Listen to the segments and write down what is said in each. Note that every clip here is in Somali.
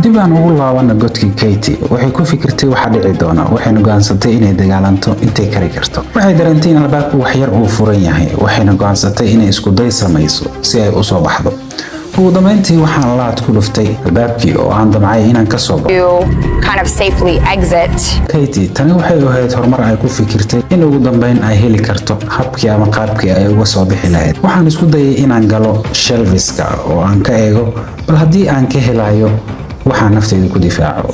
dib aan ugu laabana godkii Katie waxay ku fikirtay waxa dhici doona waxayna go'aansatay inay dagaalanto intay kari karto. Waxay dareentay in albaabku wax yar uu furan yahay waxayna go'aansatay inay isku day samayso si ay u soo baxdo. ugu dambeyntii waxaan laad ku dhuftay albaabkii oo aan damcay inaan ka soo baxo. Kind of safely exit. Katie tani waxay ahayd horumar ay ku fikirtay in ugu dambeyn ay heli karto habkii ama qaabkii ay uga soo bixi lahayd. Waxaan isku dayay inaan galo shelfiska oo aan ka eego bal haddii aan ka helayo waxaan naftayda ku difaaco.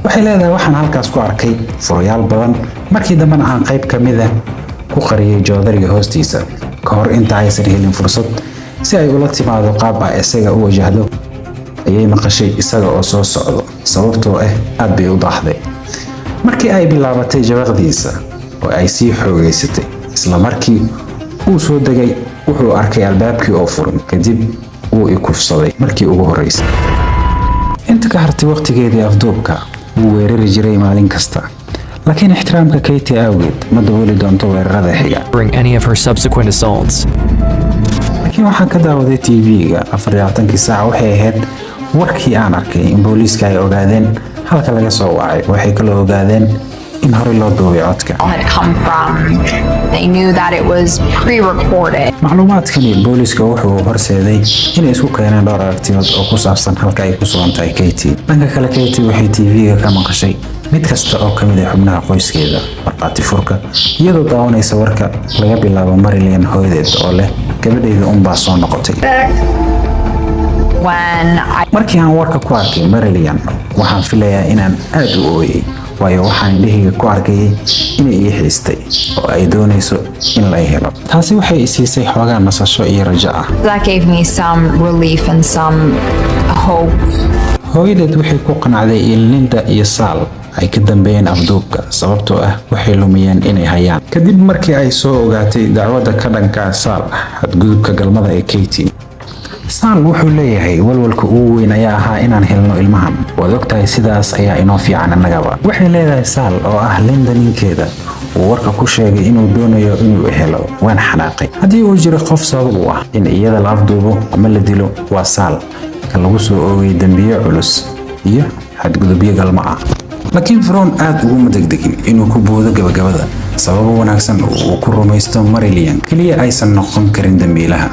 waxay leedahay waxaan halkaas ku arkay furayaal badan markii dambena aan qayb ka mid ah ku qariyay joodariga hoostiisa ka hor inta aysan helin fursad si ay ula timaado qaab ay isaga u wajahdo. ayay maqashay isaga oo soo socdo sababtoo ah aad bay u daahday. markii ay bilaabatay jawaqdiisa oo ay sii xoogaysatay isla markii uu soo degay wuxuu arkay albaabkii oo furan kadib uu ikufsaday markii ugu horeysay. inta ka hartay waqtigeedii afduubka wuu weerari jiray maalin kasta laakiin ixtiraamka Katie awgeed ma dabooli doonto weerarada xiga. During any of her subsequent assaults. laakiin waxaan ka daawaday TV-ga 24 saac waxay ahayd warkii aan arkay in booliiska ay ogaadeen halka laga soo wacay. waxay kaloo ogaadeen in hore loo duubay codka. They knew that it was pre-recorded. macluumaadkani booliiska wuxuu horseeday inay isku keeneen dhowr aragtiyood oo ku saabsan halka ay ku sugan tahay Katie. dhanka kale Katie waxay TV-ga ka maqashay mid kasta oo kamid ah xubnaha qoyskeeda marqaati furka iyadoo daawanaysa warka laga bilaabo Marilyn hooyadeed oo leh gabadheeda baa soo noqotay. markii aan warka ku arkay Marilyn waxaan filayaa inaan aad u ooyay waayo waxaan dhihiga ku arkay inay ii xiistay oo ay doonayso in la helo. taasi waxay i siisay xoogaa nasasho iyo rajo ah. That gave me some relief and some hope. hooyadeed waxay ku qanacday in Linda iyo Sal ay ka dambeeyeen afduubka sababtoo ah waxay lumiyeen inay hayaan. kadib markii ay soo ogaatay dacwadda ka dhanka Sal xadgudubka galmada ee Katie. Sal wuxuu leeyahay walwalka ugu weyn ayaa ahaa inaan helno ilmahan. waad ogtahay sidaas ayaa inoo fiican annagaba. waxay leedahay Sal oo ah Linda ninkeeda uu warka ku sheegay inuu doonayo inuu helo waan xanaaqay. haddii uu jiro qof sabab u ah in iyada la afduubo ama la dilo waa Sal kan lagu soo oogay dambiyo culus iyo xadgudubyo galmo ah. laakiin Fron aad ugu madegdegin inuu ku boodo gabagabada sababo wanaagsan uu ku rumaysto Marilyn kaliya aysan noqon karin dambiilaha.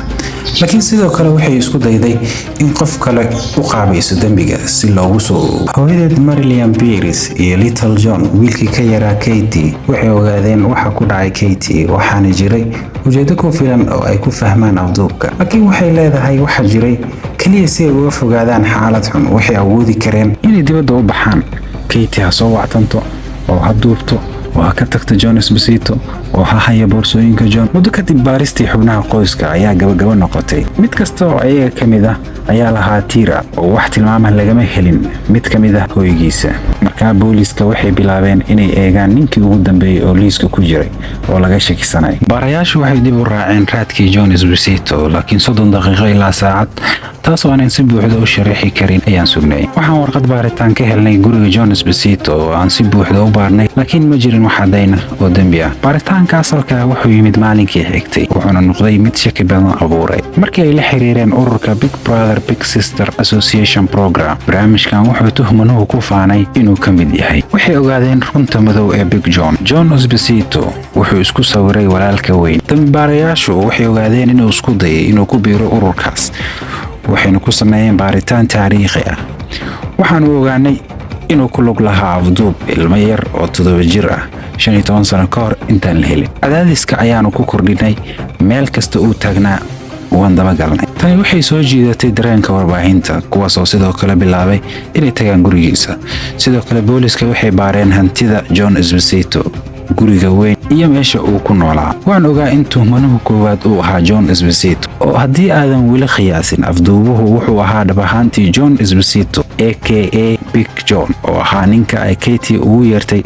laakiin sidoo kale waxay isku dayday in qof kale u qaabayso dambiga si loogu soo oogo. hooyadeed Marilyn Pierce iyo Little John wiilkii ka yaraa Katie waxay ogaadeen waxa ku dhacay Katie waxaana jiray ujeedo ku filan oo ay ku fahmaan afduubka. laakiin waxay leedahay waxa jiray kaliya si ay uga fogaadaan xaalad xun waxay awoodi kareen inay dibadda u baxaan. Katie ha soo wactanto oo ha duubto oo ha ka tagto John Esposito oo ha haya boorsooyinka John. muddo kadib baaristii xubnaha qoyska ayaa gabagabo noqotay. mid kasta oo ayaga ka mid ah ayaa lahaa tiira oo wax tilmaama lagama helin mid ka mid ah hooygiisa. markaa booliiska waxay bilaabeen inay eegaan ninkii ugu dambeeyay oo liiska ku jiray oo laga shakisanay. baarayaashu waxay dib u raaceen raadkii John Esposito laakiin 30 daqiiqo ilaa saacad taasoo aanan si buuxda u sharaxi karin ayaan sugnay. waxaan warqad baaritaan ka helnay guriga John Esposito oo aan si buuxda u baarnay laakiin ma jirin wax caddayn oo dambi ah. baaritaanka asalka wuxuu yimid maalinkii xigtay wuxuuna noqday mid shaki badan abuuray. markii ay la xiriireen ururka Big Brother Big Sister Association Program barnaamijkan wuxuu tuhmanuhu ku faanay inuu ka mid yahay. waxay ogaadeen runta madow ee Big John Esposito wuxuu isku sawiray walaalka weyn. dambaarayaashu waxay ogaadeen inuu isku dayay inuu ku biiro ururkaas waxayna ku sameeyeen baaritaan taariikhi ah. waxaanu ogaanay inuu ku lug lahaa afduub ilmo yar oo 7 jir ah 15 sano ka hor intaan la helin. cadaadiska ayaanu ku kordhinay meel kasta uu taagnaa waan daba galnay. tani waxay soo jiidatay dareenka warbaahinta kuwaas oo sidoo kale bilaabay inay tagaan gurigiisa. sidoo kale booliiska waxay baareen hantida John Esposito guriga weyn iyo meesha uu ku noolaa. waan ogaa in tuhmanuhu koowaad uu ahaa John Esposito oo haddii aadan weli khiyaasin afduubuhu wuxuu ahaa dhab ahaantii John Esposito aka Big John oo ahaa ninka ay Katie ugu yeertay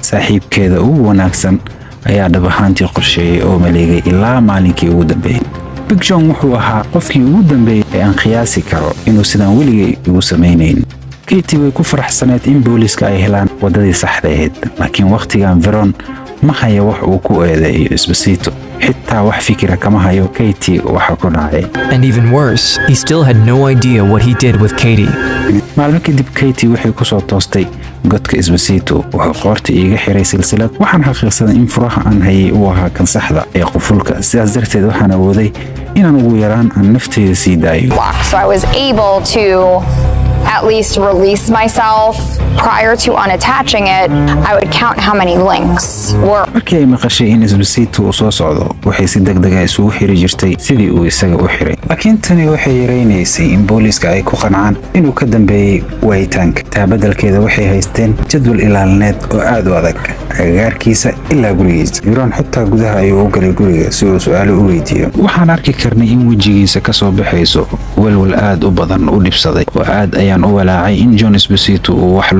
saaxiibkeeda ugu wanaagsan ayaa dhab ahaantii qorsheeyay oo maleegay ilaa maalinkii ugu dambeeyay. Big John wuxuu ahaa qofkii ugu dambeeyay ee aan qiyaasi karo inuu sidaan weligay ugu samaynayn. Katie way ku faraxsaneed in booliiska ay helaan wadadii saxda ahayd laakiin waqtigan Veron ma haya wax uu ku eedeeyo Esposito, xitaa wax fikira kama hayo Katie waxa ku dhacay. And even worse, he still had no idea what he did with Katie. maalmo kadib Katie waxay ku soo toostay godka Esposito, wuxuu qoorta iiga xiray silsilad. waxaan xaqiiqsaday in furaha aan hayay uu ahaa kan saxda ee qufulka, sidaas darteed waxaan awooday inaan ugu yaraan aan nafteyda sii daayo. So I was able to at least release myself. Prior to unattaching it, I would count how many links were. markii ay maqashay in Esposito uu soo socdo, waxay si degdeg ah isugu xiri jirtay sidii uu isaga u xiray. laakiin tani waxay yaraynaysay in booliiska ay ku qancaan inuu ka dambeeyay waayitaanka. taa beddelkeeda waxay haysteen jadwal ilaalineed oo aad u adag agagaarkiisa ilaa gurigiisa. Veron xitaa gudaha ayuu u galay guriga si uu su'aalo u weydiiyo. waxaan arki karnay in wejigiisa ka soo baxayso walwal aad u badan u dhibsaday, oo aad ayaan u walaacay in John Esposito uu wax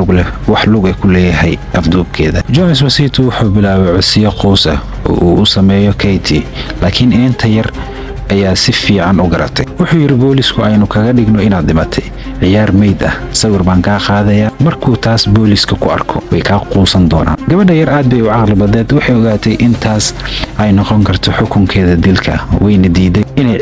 lug ku leeyahay afduubkeeda. John Esposito wuxuu bilaabay codsiyo qoys ah oo uu u sameeyo Katie, laakiin inta yar ayaa si fiican u garatay. wuxuu yiri boolisku aynu kaga dhigno inaad dhimatay, ciyaar meyd ah, sawir baan kaa qaadaya. markuu taas booliska ku arko way kaa quusan doonaan. gabadha yar aad bay u caqli badeed, waxay ogaatay in taas ay noqon karto xukunkeeda dilka, wayna diiday inay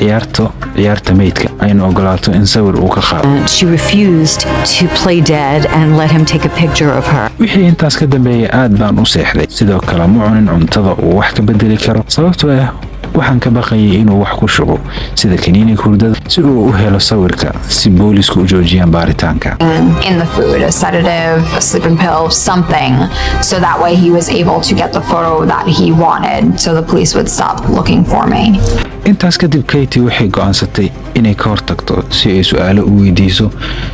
ciyaarta meydka ayna ogolaato in sawir uu ka qaado. She refused to play dead and let him take a picture of her. wixii intaas ka dambeeyay aad baan u seexday. sidoo kale ma cunin cuntada uu wax ka bedeli karo, sababtoo ah waxaan ka baqayay inuu wax ku shubo sida kaniiniga hurdada si uu u helo sawirka si boolisku u joojiyaan baaritaanka. In the food, a sedative, a sleeping pill, something, so that way he was able to get the photo that he wanted, so the police would stop looking for me. intaas kadib Katie waxay go'aansatay inay ka hortagto si ay su'aalo u weydiiso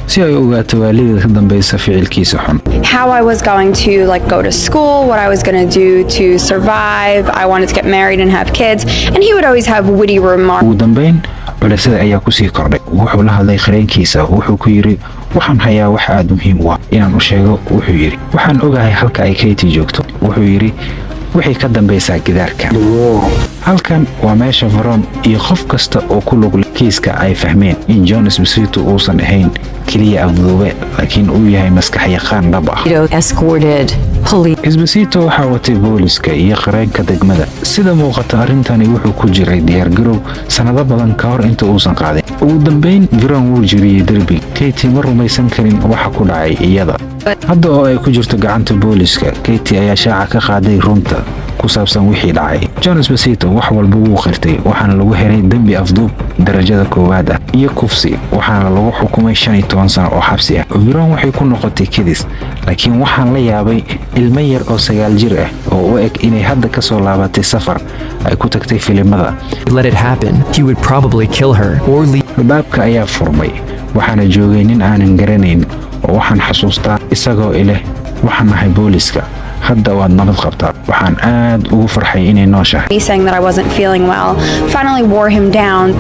si ay u ogaato waalidada ka dambaysa ficilkiisa xun. How I was going to go to school, what I was going to do to survive. I wanted to get married and have kids, and he would always have witty remarks. ugu dambeyn culisada ayaa ku sii kordhay. wuxuu la hadlay qareenkiisa, wuxuu ku yiri waxaan hayaa wax aad muhiim u ah inaan u sheego. wuxuu yiri waxaan ogahay halka ay Katie joogto. wuxuu yiri waxay ka dambaysaa gidaarka. halkan waa meesha Veron iyo qof kasta oo ku lug leh kiiska ay fahmeen in John Esposito uusan ahayn kaliya afduube, laakiin uu yahay maskax yaqaan dhab ah. Escorted police. Esposito waxaa watay booliska iyo qareenka degmada. sida muuqata arrintani wuxuu ku jiray diyaargarow sanado badan ka hor inta uusan qaadin. ugu dambeyn Veron wuu jiriyay derbi. Katie ma rumaysan karin waxa ku dhacay iyada. hadda oo ay ku jirto gacanta booliska, Katie ayaa shaaca ka qaaday runta ku saabsan wixii dhacay. John Esposito wax walba wuu qirtay, waxaana lagu xiray dambi afduub darajada koowaad ah iyo kufsi, waxaana lagu xukumay 15 sano oo xabsi ah. Veron waxay ku noqotay kedis, laakiin waxaan la yaabay ilmo yar oo 9 jir ah oo u eg inay hadda ka soo laabatay safar ay ku tagtay filimada. Let it happen, he would probably kill her or leave. albaabka ayaa furmay, waxaana joogay nin aanan garanayn oo waxaan xasuustaa isagoo ileh waxaan nahay booliska, hadda waad nabad qabtaa. waxaan aad ugu farxay inay nooshahay. Me saying that I wasn't feeling well finally wore him down.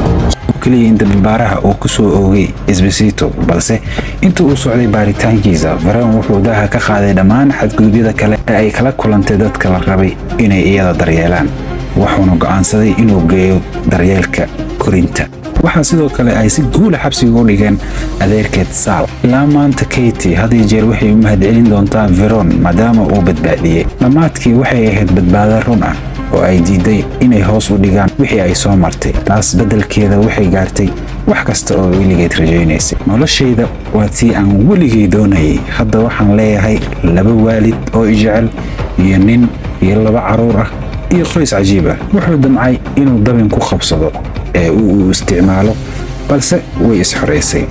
kaliya in dambaaraha uu ku soo oogay Esposito, balse inta uu socday baaritaankiisa, Veron wuxuu daha ka qaaday dhammaan xadgudubyada kale ee ay kala kulantay dadka la rabay inay iyada daryeelaan. wuxuuna go'aansaday inuu geeyo daryeelka korinta. waxaa sidoo kale ay si guula xabsiga u dhigeen adeerkeed Sal. ilaa maanta Katie had iyo jeer waxay u mahadcelin doontaa Veron maadaama uu badbaadiyay. dhammaadkii waxay ahayd badbaado run ah oo ay diiday inay hoos u dhigaan wixii ay soo martay. taas beddelkeeda waxay gaartay wax kasta oo weligeed rajaynaysay. noloshayda waa tii aan weligay doonayay. hadda waxaan leeyahay 2 waalid oo jecel iyo nin iyo 2 caruur ah iyo qoys cajiib ah. wuxuu damcay inuu dabin ku qabsado ee uu isticmaalo, balse way isxoreysay.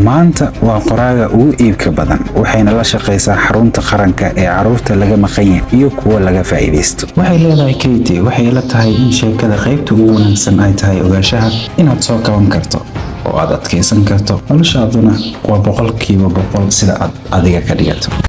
maanta waa qoraaga ugu iibka badan, waxayna la shaqaysaa xarunta qaranka ee caruurta laga maqan yahay iyo kuwa laga faa'iideysto. waxay leedahay Katie waxay la tahay in sheekada qaybta ugu wanaagsan ay tahay ogaanshaha inaad soo kaban karto oo aad adkeysan karto noloshaaduna waa 100% sida aad adiga ka dhigato.